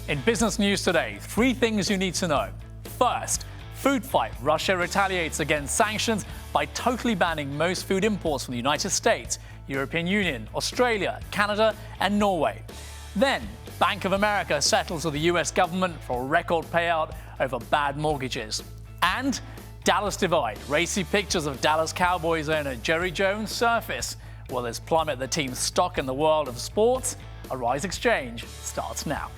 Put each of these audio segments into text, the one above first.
In business news today, 3 things you need to know. First, food fight. Russia retaliates against sanctions by totally banning most food imports from the United States, European Union, Australia, Canada, and Norway. Then, Bank of America settles with the US government for a record payout over bad mortgages. And Dallas divide. Racy pictures of Dallas Cowboys owner Jerry Jones surface. Will this plummet the team's stock in the world of sports? A Rise Exchange starts now.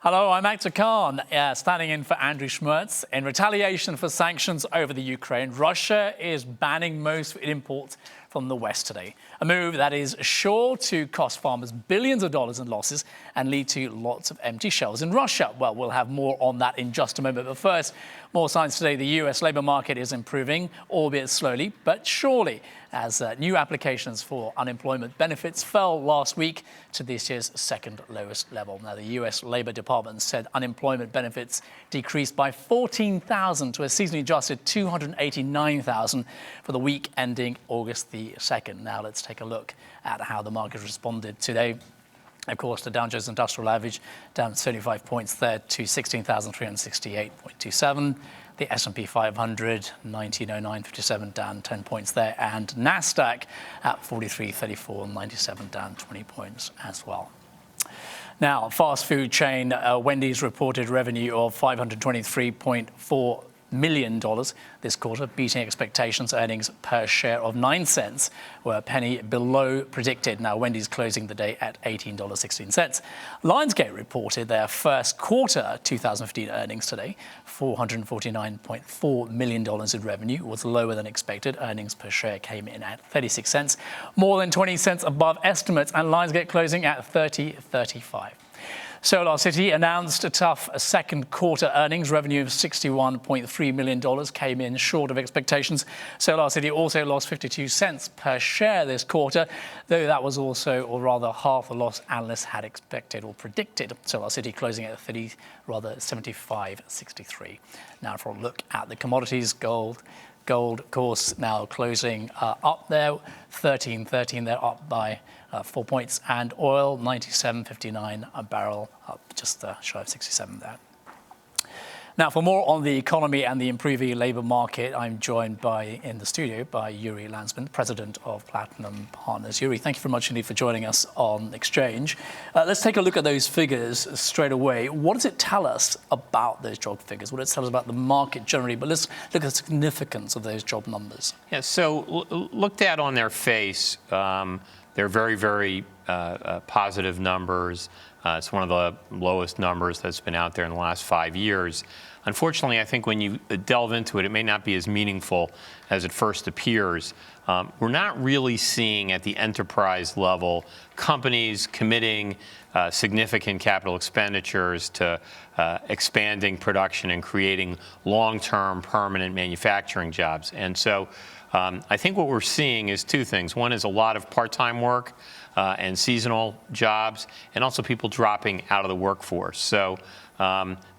Hello, I'm Akhtar, standing in for Andrew Schmertz. In retaliation for sanctions over the Ukraine, Russia is banning most imports from the West today. A move that is sure to cost farmers billions of dollars in losses and lead to lots of empty shelves in Russia. Well, we'll have more on that in just a moment. But first, more signs today. The US labor market is improving, albeit slowly, but surely, as new applications for unemployment benefits fell last week to this year's second lowest level. Now, the US Labor Department said unemployment benefits decreased by 14,000 to a seasonally adjusted 289,000 for the week ending August the 2nd. Now, let's take a look at how the market responded today. Of course, the Dow Jones Industrial Average down 75 points there to 16,368.27. The S&P 500, 1909.57, down 10 points there. And NASDAQ at 43.34.97, down 20 points as well. Now, fast food chain Wendy's reported revenue of $523.4 million this quarter, beating expectations. Earnings per share of 9 cents were a penny below predicted. Now, Wendy's closing the day at $18.16. Lionsgate reported their first quarter 2015 earnings today. $449.4 million in revenue was lower than expected. Earnings per share came in at 36 cents, more than 20 cents above estimates, and Lionsgate closing at 30.35. SolarCity announced a tough second quarter earnings. Revenue of $61.3 million came in short of expectations. SolarCity also lost 52 cents per share this quarter, though that was also, or rather, half the loss analysts had expected or predicted. SolarCity closing at 75.63. Now for a look at the commodities. Gold, of course, now closing up there, 13.13. They're up by 4 points, and oil 97.59 a barrel, up just shy of 67 there. Now, for more on the economy and the improving labor market, I'm joined in the studio by Yuri Landesman, president of Platinum Partners. Yuri, thank you very much indeed for joining us on Exchange. Let's take a look at those figures straight away. What does it tell us about those job figures? What does it tell us about the market generally? But let's look at the significance of those job numbers. Yeah, so looked at on their face, they're very, very positive numbers. It's one of the lowest numbers that's been out there in the last 5 years. Unfortunately, I think when you delve into it, it may not be as meaningful as it first appears. We're not really seeing at the enterprise level companies committing significant capital expenditures to expanding production and creating long-term permanent manufacturing jobs. And so I think what we're seeing is 2 things. One is a lot of part-time work and seasonal jobs, and also people dropping out of the workforce. So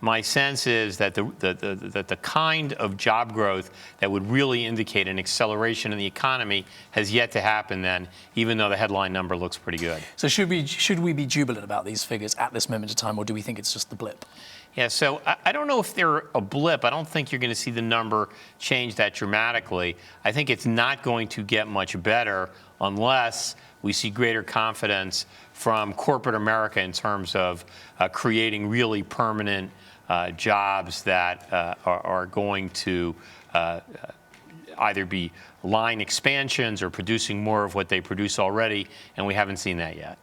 my sense is that the kind of job growth that would really indicate an acceleration in the economy has yet to happen then, even though the headline number looks pretty good. So should we be jubilant about these figures at this moment in time, or do we think it's just the blip? Yeah, so I don't know if they're a blip. I don't think you're going to see the number change that dramatically. I think it's not going to get much better unless we see greater confidence from corporate America in terms of creating really permanent jobs that are going to either be line expansions or producing more of what they produce already, and we haven't seen that yet.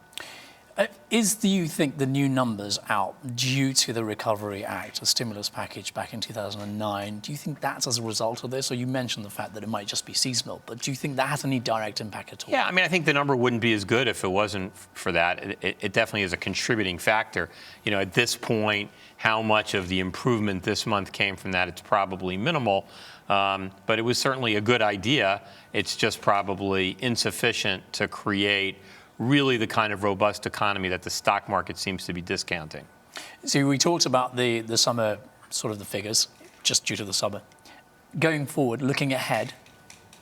Do you think the new numbers out due to the Recovery Act, a stimulus package back in 2009, do you think that's as a result of this? Or you mentioned the fact that it might just be seasonal, but do you think that has any direct impact at all? Yeah, I mean, I think the number wouldn't be as good if it wasn't for that. It definitely is a contributing factor. You know, at this point, how much of the improvement this month came from that, it's probably minimal. But it was certainly a good idea. It's just probably insufficient to create really the kind of robust economy that the stock market seems to be discounting. So we talked about the summer, sort of the figures, just due to the summer. Going forward, looking ahead,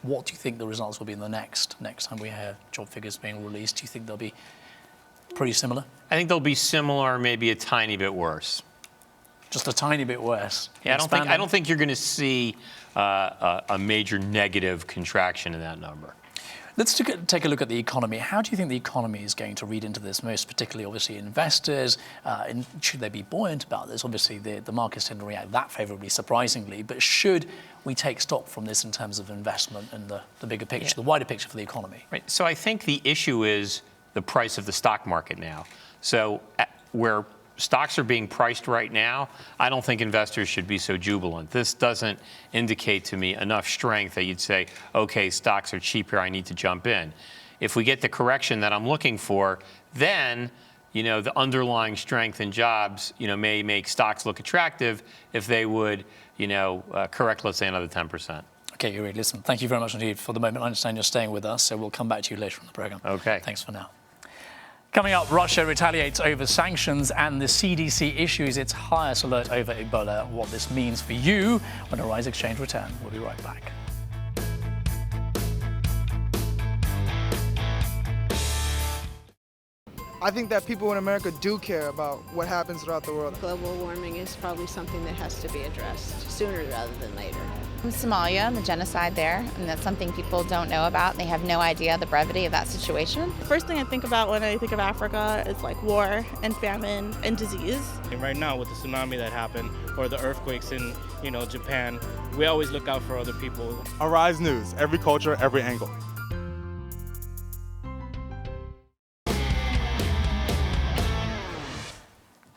what do you think the results will be in the next time we hear job figures being released? Do you think they'll be pretty similar? I think they'll be similar, maybe a tiny bit worse. Just a tiny bit worse. Yeah, I don't think you're going to see a major negative contraction in that number. Let's take a look at the economy. How do you think the economy is going to read into this, most particularly, obviously, investors? Should they be buoyant about this? Obviously, the markets tend to react that favorably, surprisingly. But should we take stock from this in terms of investment and the bigger picture, the wider picture for the economy? Right. So I think the issue is the price of the stock market now. So where stocks are being priced right now, I don't think investors should be so jubilant. This doesn't indicate to me enough strength that you'd say, okay, stocks are cheap here, I need to jump in. If we get the correction that I'm looking for, then the underlying strength in jobs may make stocks look attractive if they would correct, let's say, another 10%. Okay, Yuri, listen, thank you very much indeed for the moment. I understand you're staying with us, so we'll come back to you later in the program. Okay. Thanks for now. Coming up, Russia retaliates over sanctions and the CDC issues its highest alert over Ebola. What this means for you when Arise Exchange return. We'll be right back. I think that people in America do care about what happens throughout the world. Global warming is probably something that has to be addressed sooner rather than later. In Somalia, the genocide there, and that's something people don't know about. They have no idea the brevity of that situation. The first thing I think about when I think of Africa is like war and famine and disease. And right now with the tsunami that happened or the earthquakes in Japan, we always look out for other people. Arise News, every culture, every angle.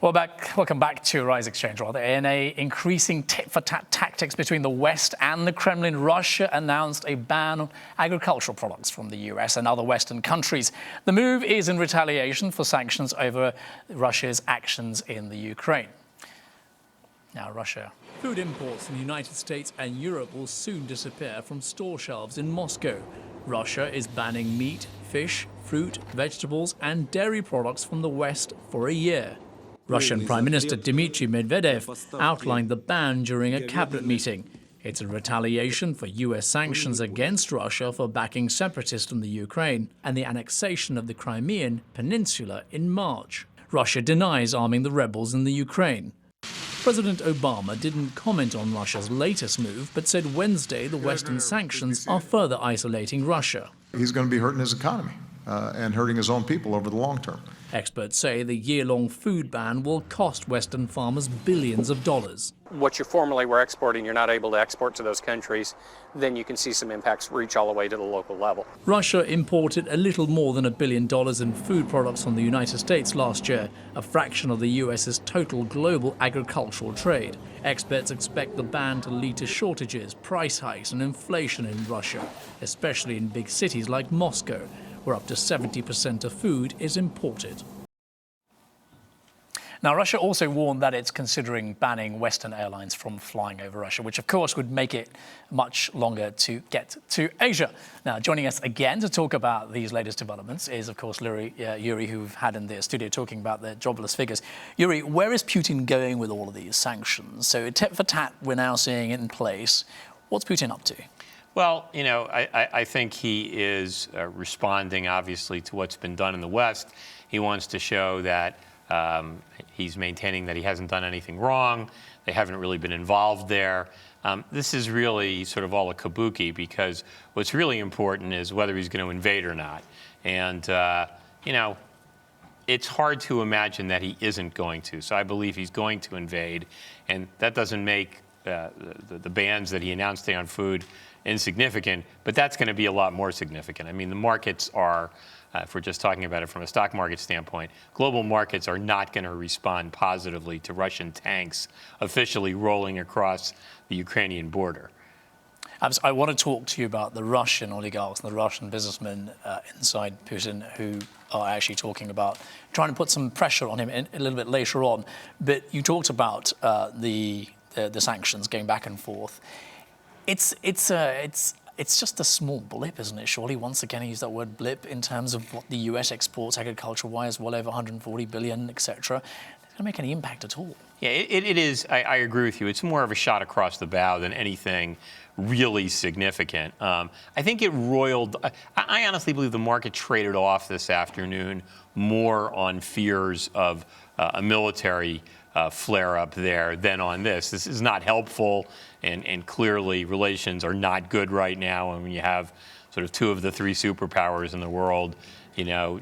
Welcome back to Rise Exchange. In a increasing tit-for-tat tactics between the West and the Kremlin, Russia announced a ban on agricultural products from the US and other Western countries. The move is in retaliation for sanctions over Russia's actions in the Ukraine. Now, Russia. Food imports in the United States and Europe will soon disappear from store shelves in Moscow. Russia is banning meat, fish, fruit, vegetables, and dairy products from the West for a year. Russian Prime Minister Dmitry Medvedev outlined the ban during a cabinet meeting. It's a retaliation for US sanctions against Russia for backing separatists in the Ukraine and the annexation of the Crimean Peninsula in March. Russia denies arming the rebels in the Ukraine. President Obama didn't comment on Russia's latest move, but said Wednesday the Western sanctions are further isolating Russia. He's going to be hurting his economy and hurting his own people over the long term. Experts say the year-long food ban will cost Western farmers billions of dollars. What you formerly were exporting, you're not able to export to those countries, then you can see some impacts reach all the way to the local level. Russia imported a little more than $1 billion in food products from the United States last year, a fraction of the US's total global agricultural trade. Experts expect the ban to lead to shortages, price hikes and inflation in Russia, especially in big cities like Moscow, where up to 70% of food is imported. Now, Russia also warned that it's considering banning Western airlines from flying over Russia, which of course would make it much longer to get to Asia. Now, joining us again to talk about these latest developments is, of course, Yuri, who we've had in the studio talking about the jobless figures. Yuri, where is Putin going with all of these sanctions? So tit for tat, we're now seeing it in place. What's Putin up to? Well, I think he is responding, obviously, to what's been done in the West. He wants to show that he's maintaining that he hasn't done anything wrong. They haven't really been involved there. This is really sort of all a kabuki, because what's really important is whether he's going to invade or not. And, it's hard to imagine that he isn't going to. So I believe he's going to invade. And that doesn't make the bans that he announced on food insignificant, but that's going to be a lot more significant. I mean, the markets are, if we're just talking about it from a stock market standpoint, global markets are not going to respond positively to Russian tanks officially rolling across the Ukrainian border. I want to talk to you about the Russian oligarchs and the Russian businessmen inside Putin who are actually talking about trying to put some pressure on him a little bit later on. But you talked about the sanctions going back and forth. It's it's just a small blip, isn't it? Surely, once again, I use that word blip in terms of what the US exports agriculture-wise, well over 140 billion, etc. It's going to make any impact at all. Yeah, it is. I agree with you. It's more of a shot across the bow than anything really significant. I think it roiled. I honestly believe the market traded off this afternoon more on fears of a military flare-up there than on this. This is not helpful, and clearly relations are not good right now. And when you have sort of two of the three superpowers in the world,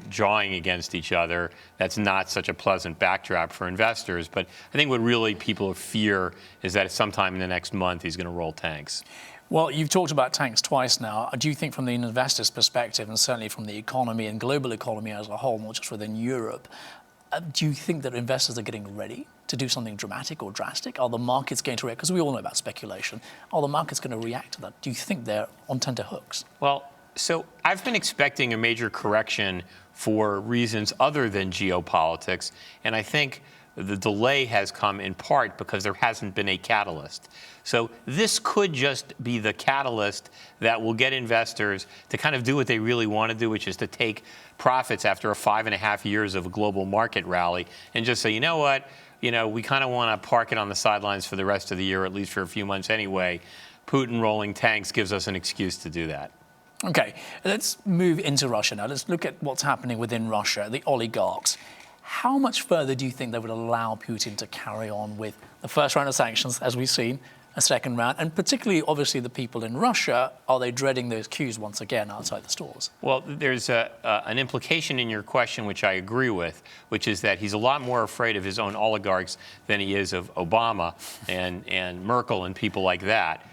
jawing against each other, that's not such a pleasant backdrop for investors. But I think what really people fear is that sometime in the next month he's going to roll tanks. Well, you've talked about tanks twice now. Do you think from the investor's perspective, and certainly from the economy and global economy as a whole, not just within Europe, do you think that investors are getting ready to do something dramatic or drastic? Are the markets going to react? Because we all know about speculation. Are the markets going to react to that? Do you think they're on tenterhooks? Well, so I've been expecting a major correction for reasons other than geopolitics, and I think the delay has come in part because there hasn't been a catalyst. So this could just be the catalyst that will get investors to kind of do what they really want to do, which is to take profits after 5.5 years of a global market rally and just say, you know what, we kind of want to park it on the sidelines for the rest of the year, at least for a few months anyway. Putin rolling tanks gives us an excuse to do that. Okay, let's move into Russia now. Let's look at what's happening within Russia, the oligarchs. How much further do you think they would allow Putin to carry on with the first round of sanctions, as we've seen, a second round, and particularly, obviously, the people in Russia, are they dreading those queues once again outside the stores? Well, there's an implication in your question, which I agree with, which is that he's a lot more afraid of his own oligarchs than he is of Obama and Merkel and people like that.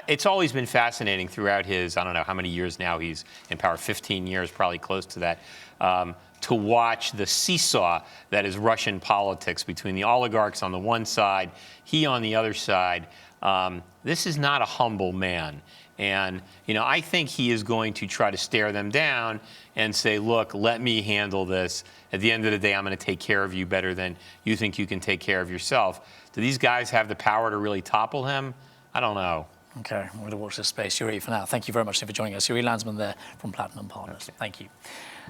It's always been fascinating throughout his, I don't know how many years now he's in power, 15 years, probably close to that, to watch the seesaw that is Russian politics between the oligarchs on the one side, he on the other side. This is not a humble man. And, I think he is going to try to stare them down and say, look, let me handle this. At the end of the day, I'm going to take care of you better than you think you can take care of yourself. Do these guys have the power to really topple him? I don't know. Okay, we're going to watch this space. Yuri, for now, thank you very much for joining us. Yuri Landesman there from Platinum Partners. Okay. Thank you.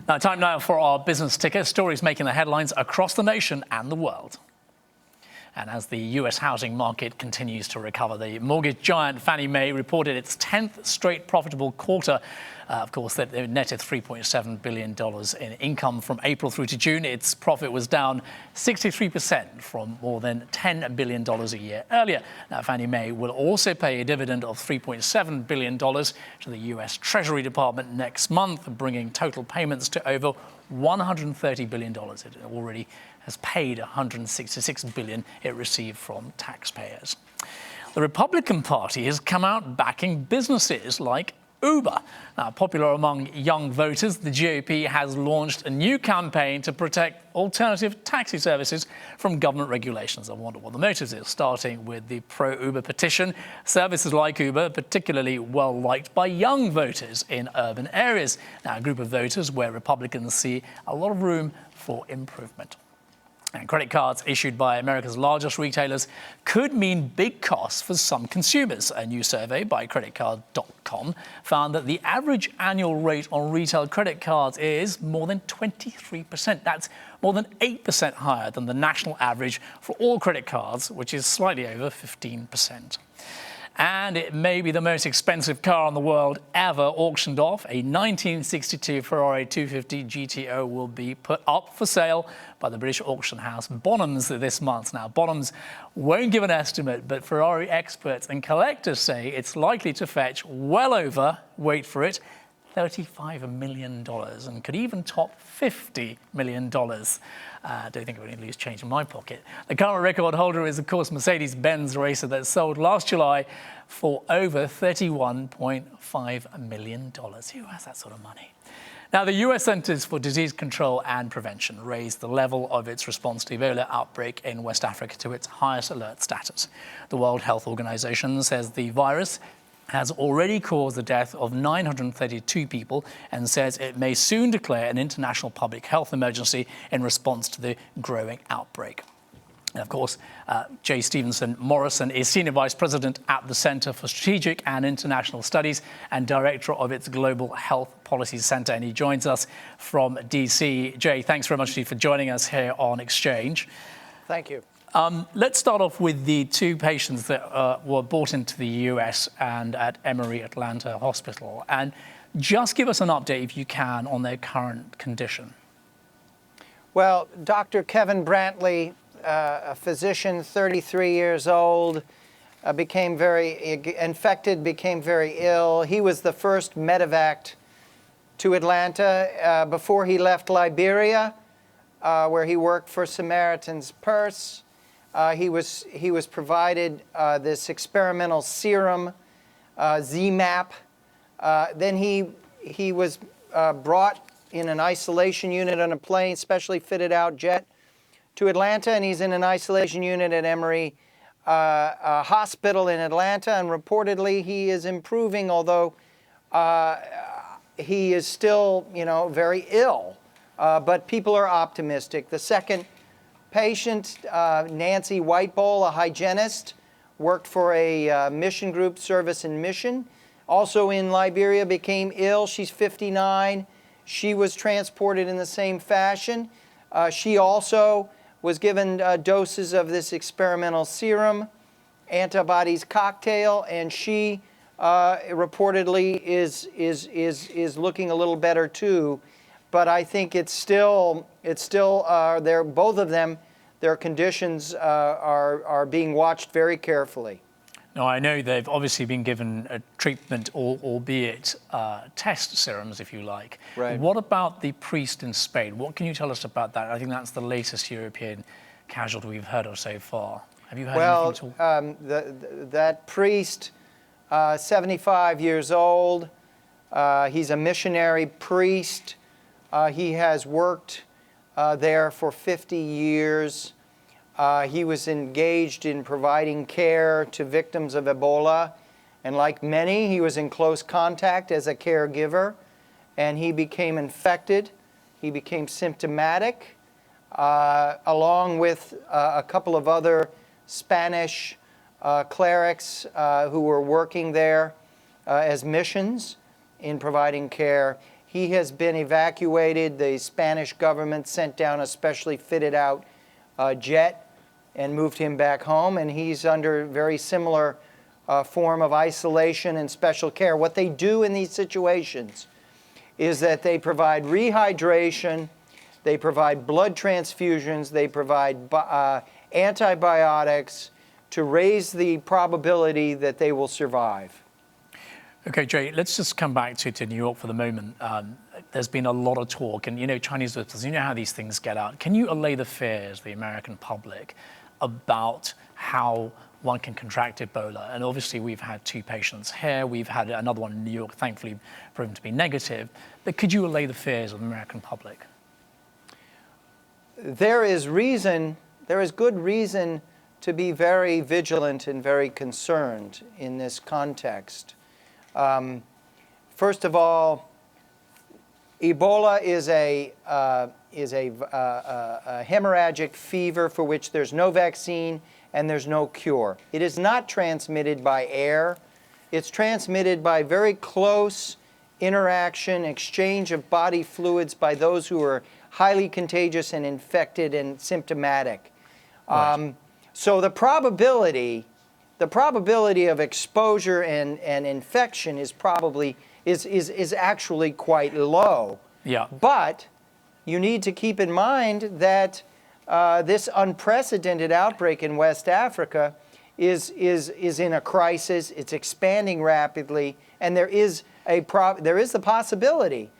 Now, time now for our business ticker. Stories making the headlines across the nation and the world. And as the US housing market continues to recover, the mortgage giant Fannie Mae reported its 10th straight profitable quarter. Of course, that netted $3.7 billion in income from April through to June. Its profit was down 63% from more than $10 billion a year earlier. Now, Fannie Mae will also pay a dividend of $3.7 billion to the US Treasury Department next month, bringing total payments to over $130 billion. It already has paid $166 billion it received from taxpayers. The Republican Party has come out backing businesses like Uber. Now, popular among young voters, the GOP has launched a new campaign to protect alternative taxi services from government regulations. I wonder what the motive is, starting with the pro-Uber petition. Services like Uber, particularly well-liked by young voters in urban areas. Now, a group of voters where Republicans see a lot of room for improvement. And credit cards issued by America's largest retailers could mean big costs for some consumers. A new survey by creditcard.com found that the average annual rate on retail credit cards is more than 23%. That's more than 8% higher than the national average for all credit cards, which is slightly over 15%. And it may be the most expensive car in the world ever auctioned off. A 1962 Ferrari 250 GTO will be put up for sale by the British auction house Bonhams this month. Now, Bonhams won't give an estimate, but Ferrari experts and collectors say it's likely to fetch well over, wait for it, $35 million and could even top $50 million. I don't think I'm going to lose change in my pocket. The current record holder is, of course, Mercedes-Benz racer that sold last July for over $31.5 million. Who has that sort of money? Now, the US Centers for Disease Control and Prevention raised the level of its response to the Ebola outbreak in West Africa to its highest alert status. The World Health Organization says the virus has already caused the death of 932 people and says it may soon declare an international public health emergency in response to the growing outbreak. And of course, Jay Stevenson Morrison is Senior Vice President at the Center for Strategic and International Studies and Director of its Global Health Policy Center. And he joins us from DC. Jay, thanks very much for joining us here on Xchange. Thank you. Let's start off with the two patients that were brought into the US and at Emory Atlanta Hospital. And just give us an update, if you can, on their current condition. Well, Dr. Kevin Brantley, a physician, 33 years old, became very infected, became very ill. He was the first medevac to Atlanta before he left Liberia, where he worked for Samaritan's Purse. He was provided this experimental serum, ZMapp. Then he was brought in an isolation unit on a plane, specially fitted out jet, to Atlanta, and he's in an isolation unit at Emory Hospital in Atlanta, and reportedly he is improving, although he is still, very ill. But people are optimistic. The second patient, Nancy Whitebowl, a hygienist, worked for a mission group, Service and Mission, also in Liberia, became ill. She's 59. She was transported in the same fashion. She also was given doses of this experimental serum, antibodies cocktail, and she reportedly is looking a little better too. But I think it's still they're both of them. Their conditions are being watched very carefully. Now, I know they've obviously been given a treatment, albeit test serums, if you like. Right. What about the priest in Spain? What can you tell us about that? I think that's the latest European casualty we've heard of so far. Have you heard anything at all? That priest, 75 years old, he's a missionary priest. He has worked there for 50 years. He was engaged in providing care to victims of Ebola, and like many, he was in close contact as a caregiver, and he became infected. He became symptomatic, along with a couple of other Spanish clerics who were working there as missions in providing care. He has been evacuated. The Spanish government sent down a specially fitted out jet and moved him back home, and he's under very similar form of isolation and special care. What they do in these situations is that they provide rehydration, they provide blood transfusions, they provide antibiotics to raise the probability that they will survive. Okay, Jay, let's just come back to New York for the moment. There's been a lot of talk, and Chinese visitors, how these things get out. Can you allay the fears of the American public about how one can contract Ebola? And obviously we've had two patients here. We've had another one in New York, thankfully proven to be negative. But could you allay the fears of the American public? There is good reason to be very vigilant and very concerned in this context. First of all, Ebola is a hemorrhagic fever for which there's no vaccine and there's no cure. It is not transmitted by air. It's transmitted by very close interaction, exchange of body fluids by those who are highly contagious and infected and symptomatic. Right. So the probability of exposure and infection is actually quite low. Yeah. But you need to keep in mind that this unprecedented outbreak in West Africa is in a crisis. It's expanding rapidly, and there is the possibility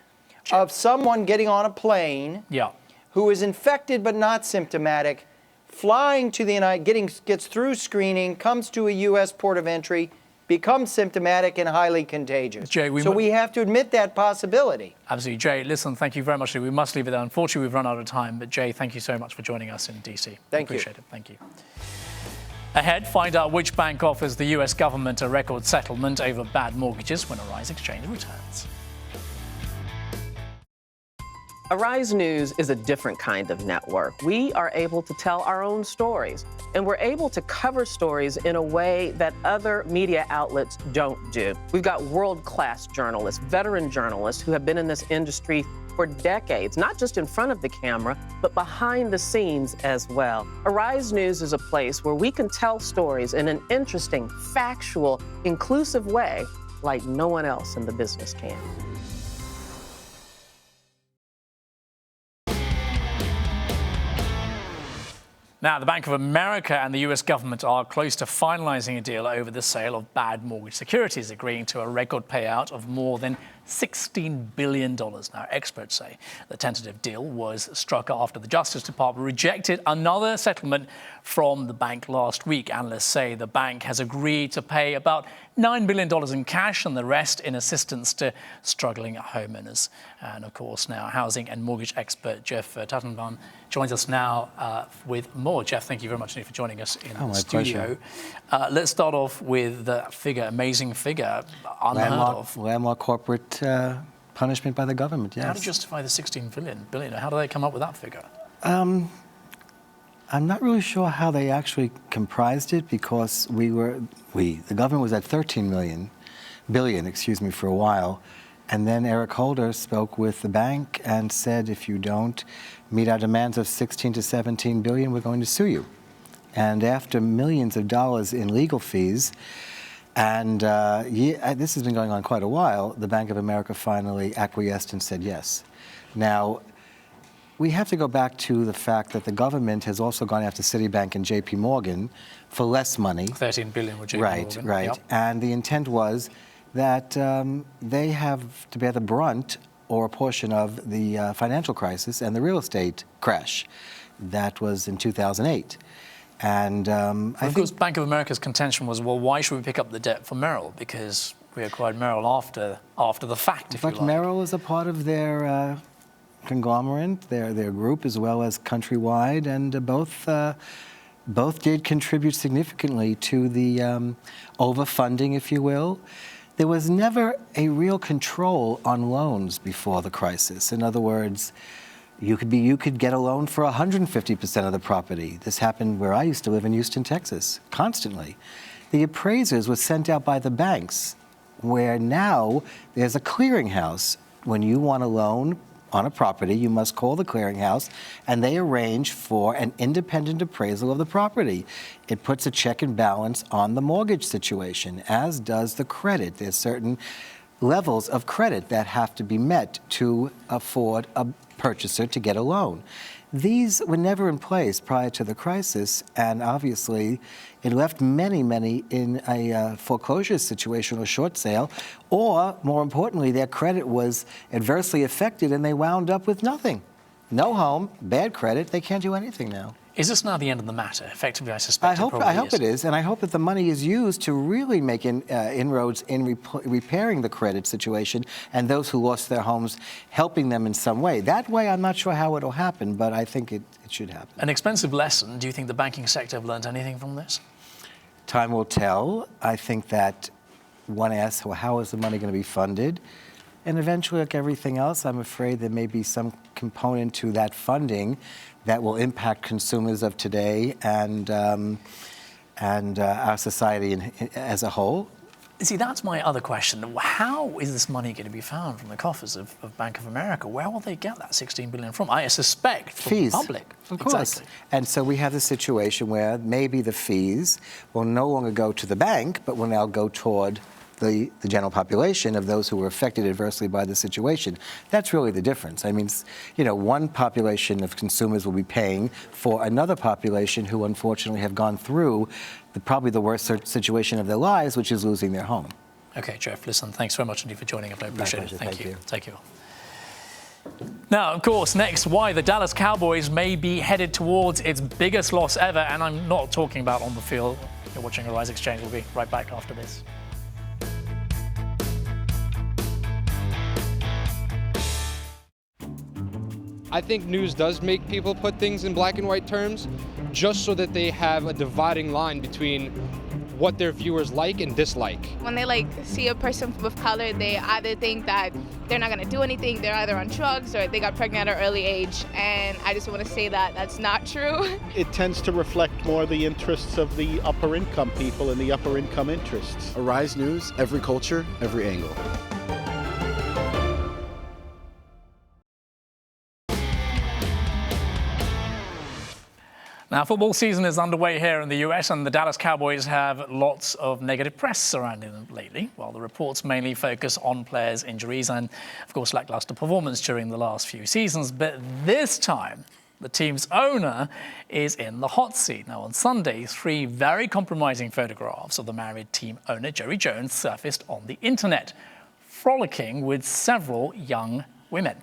of someone getting on a plane who is infected but not symptomatic, flying to the gets through screening, comes to a U.S. port of entry, becomes symptomatic and highly contagious. Jay, we have to admit that possibility. Absolutely. Jay, listen, thank you very much. We must leave it there. Unfortunately, we've run out of time. But Jay, thank you so much for joining us in D.C. Thank you. Appreciate it. Thank you. Ahead, find out which bank offers the U.S. government a record settlement over bad mortgages when Arise Xchange returns. Arise News is a different kind of network. We are able to tell our own stories, and we're able to cover stories in a way that other media outlets don't do. We've got world-class journalists, veteran journalists who have been in this industry for decades, not just in front of the camera, but behind the scenes as well. Arise News is a place where we can tell stories in an interesting, factual, inclusive way like no one else in the business can. Now, the Bank of America and the US government are close to finalizing a deal over the sale of bad mortgage securities, agreeing to a record payout of more than $16 billion. Now, experts say the tentative deal was struck after the Justice Department rejected another settlement from the bank last week. Analysts say the bank has agreed to pay about $9 billion in cash and the rest in assistance to struggling homeowners. And of course, now housing and mortgage expert Jeff Tanenbaum joins us now with more. Jeff, thank you very much for joining us in the studio. Let's start off with the figure, amazing figure, unheard of. Landmark corporate punishment by the government, yes. How to justify the $16 billion? How do they come up with that figure? I'm not really sure how they actually comprised it, because the government was at 13 billion, for a while. And then Eric Holder spoke with the bank and said, if you don't meet our demands of 16 to 17 billion, we're going to sue you. And after millions of dollars in legal fees, and this has been going on quite a while, the Bank of America finally acquiesced and said yes. Now, we have to go back to the fact that the government has also gone after Citibank and JP Morgan for less money. 13 billion with JP Morgan. Right. Yep. And the intent was that they have to bear the brunt or a portion of the financial crisis and the real estate crash. That was in 2008. And of course, Bank of America's contention was, well, why should we pick up the debt for Merrill? Because we acquired Merrill after the fact, if you like. But Merrill is a part of their conglomerate, their group, as well as Countrywide, and both did contribute significantly to the overfunding, if you will. There was never a real control on loans before the crisis. In other words, you could get a loan for 150% of the property. This happened where I used to live in Houston, Texas, constantly. The appraisers were sent out by the banks, where now there's a clearinghouse. When you want a loan on a property, you must call the clearinghouse, and they arrange for an independent appraisal of the property. It puts a check and balance on the mortgage situation, as does the credit. There's certain levels of credit that have to be met to afford a purchaser to get a loan. These were never in place prior to the crisis, and obviously it left many in a foreclosure situation or short sale, or more importantly, their credit was adversely affected and they wound up with nothing. No home, bad credit, they can't do anything now. Is this now the end of the matter? Effectively, I suspect I hope it is, and I hope that the money is used to really make inroads in repairing the credit situation and those who lost their homes, helping them in some way. That way, I'm not sure how it'll happen, but I think it should happen. An expensive lesson. Do you think the banking sector have learned anything from this? Time will tell. I think that one asks, well, how is the money going to be funded? And eventually, like everything else, I'm afraid there may be some component to that funding that will impact consumers of today and our society as a whole. See, that's my other question. How is this money going to be found from the coffers of Bank of America? Where will they get that $16 billion from? I suspect from fees. The public. Of course. Exactly. And so we have the situation where maybe the fees will no longer go to the bank, but will now go toward the general population of those who were affected adversely by the situation. That's really the difference. I mean, one population of consumers will be paying for another population who unfortunately have gone through probably the worst situation of their lives, which is losing their home. Okay, Jeff, listen, thanks very much indeed for joining us. I appreciate it. Thank you. Take care. Now, of course, next, why the Dallas Cowboys may be headed towards its biggest loss ever, and I'm not talking about on the field. You're watching Arise Xchange. We'll be right back after this. I think news does make people put things in black and white terms just so that they have a dividing line between what their viewers like and dislike. When they see a person of color, they either think that they're not going to do anything, they're either on drugs or they got pregnant at an early age, and I just want to say that that's not true. It tends to reflect more the interests of the upper income people and the upper income interests. Arise News, every culture, every angle. Now, football season is underway here in the US, and the Dallas Cowboys have lots of negative press surrounding them lately, while the reports mainly focus on players' injuries and, of course, lackluster performance during the last few seasons. But this time, the team's owner is in the hot seat. Now, on Sunday, 3 very compromising photographs of the married team owner, Jerry Jones, surfaced on the internet, frolicking with several young women.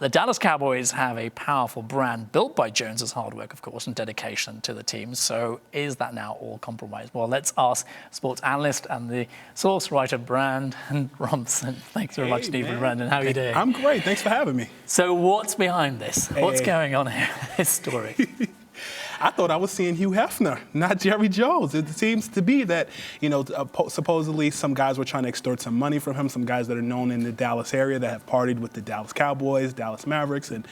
The Dallas Cowboys have a powerful brand built by Jones's hard work, of course, and dedication to the team. So is that now all compromised? Well, let's ask sports analyst and the source writer, Brandon Robson. Thanks very much, Stephen. Brandon, how are you doing? I'm great. Thanks for having me. So what's behind this? What's going on here, this story? I thought I was seeing Hugh Hefner, not Jerry Jones. It seems to be that, supposedly some guys were trying to extort some money from him, some guys that are known in the Dallas area that have partied with the Dallas Cowboys, Dallas Mavericks, and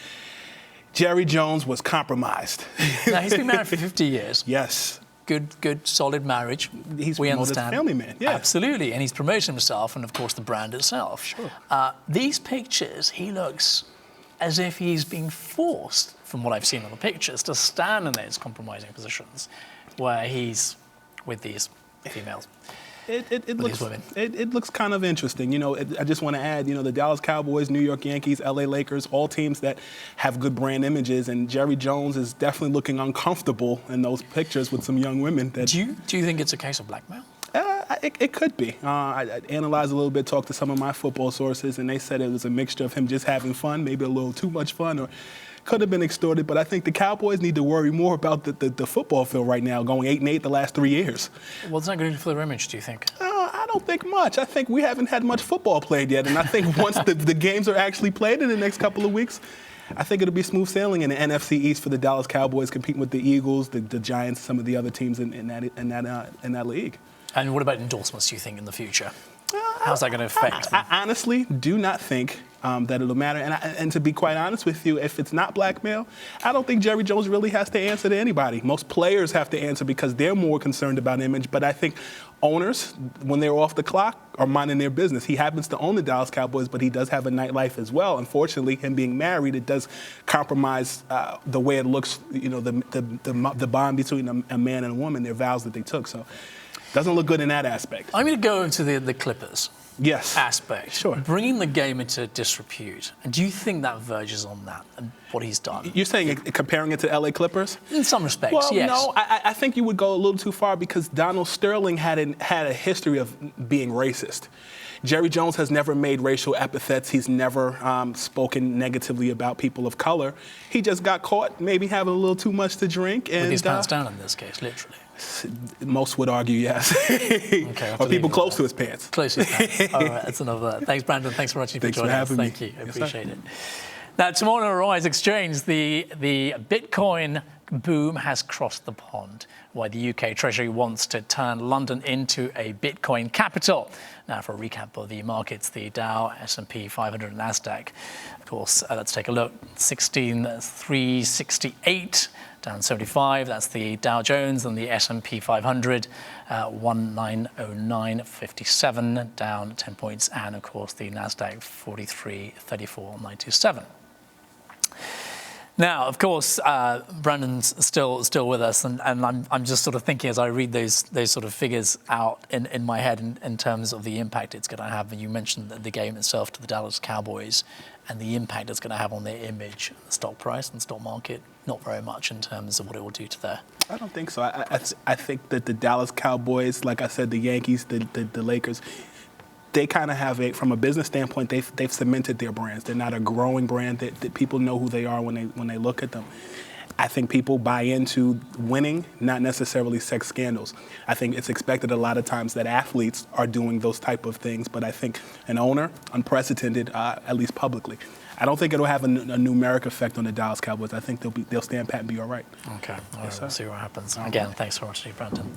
Jerry Jones was compromised. Now, he's been married for 50 years. Yes. Good, solid marriage. He's we promoted understand. Family man, yeah. Absolutely, and he's promoted himself and, of course, the brand itself. Sure. These pictures, he looks as if he's being forced, from what I've seen on the pictures, to stand in those compromising positions where he's with these females. It looks kind of interesting. I just want to add, the Dallas Cowboys, New York Yankees, LA Lakers, all teams that have good brand images, and Jerry Jones is definitely looking uncomfortable in those pictures with some young women. Do you think it's a case of blackmail? It could be. I analyzed a little bit, talked to some of my football sources, and they said it was a mixture of him just having fun, maybe a little too much fun, or could have been extorted. But I think the Cowboys need to worry more about the football field right now, going 8-8 the last 3 years. What's that going to do for their image, do you think? I don't think much. I think we haven't had much football played yet, and I think once the games are actually played in the next couple of weeks, I think it'll be smooth sailing in the NFC East for the Dallas Cowboys, competing with the Eagles, the Giants, some of the other teams in that league. And what about endorsements, do you think, in the future? How's that going to affect them? I honestly do not think that it'll matter. And to be quite honest with you, if it's not blackmail, I don't think Jerry Jones really has to answer to anybody. Most players have to answer because they're more concerned about image. But I think owners, when they're off the clock, are minding their business. He happens to own the Dallas Cowboys, but he does have a nightlife as well. Unfortunately, him being married, it does compromise the way it looks, the bond between a man and a woman, their vows that they took. So doesn't look good in that aspect. I'm going to go into the Clippers aspect. Sure. Bringing the game into disrepute. And do you think that verges on that and what he's done? You're saying comparing it to LA Clippers? In some respects, well, yes. No, I think you would go a little too far because Donald Sterling had a history of being racist. Jerry Jones has never made racial epithets. He's never spoken negatively about people of color. He just got caught maybe having a little too much to drink. And, with his pants down in this case, literally. Most would argue yes. Okay, or people close to his pants. Close to his pants. All right, that's enough of that. Thanks, Brandon. Thanks very much for joining us. Thank you. I appreciate it. Now, tomorrow on Rise Exchange, the Bitcoin boom has crossed the pond. Why the UK Treasury wants to turn London into a Bitcoin capital. Now, for a recap of the markets, the Dow, S&P 500, and NASDAQ. Of course, let's take a look. 16,368. Down 75, that's the Dow Jones, and the S&P 500, 1909.57, down 10 points, and of course the NASDAQ 43.34.97. Now, of course, Brandon's still with us, and I'm just sort of thinking as I read those sort of figures out in my head in terms of the impact it's going to have. And you mentioned the game itself to the Dallas Cowboys and the impact it's going to have on their image, the stock price and stock market. Not very much in terms of what it will do to their. I don't think so. I think that the Dallas Cowboys, like I said, the Yankees, the Lakers, they kind of have from a business standpoint, they've cemented their brands. They're not a growing brand that people know who they are when they look at them. I think people buy into winning, not necessarily sex scandals. I think it's expected a lot of times that athletes are doing those type of things, but I think an owner, unprecedented, at least publicly. I don't think it'll have a numeric effect on the Dallas Cowboys. I think they'll stand pat and be all right. Okay, all right, we'll see what happens. Again, thanks for watching, Brendan.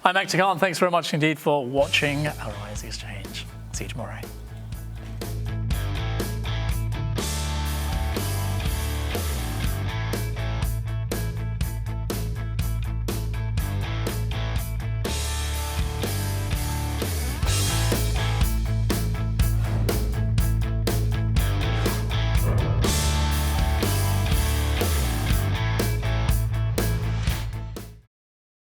I'm Akhtar. Thanks very much indeed for watching Arise Exchange. See you tomorrow.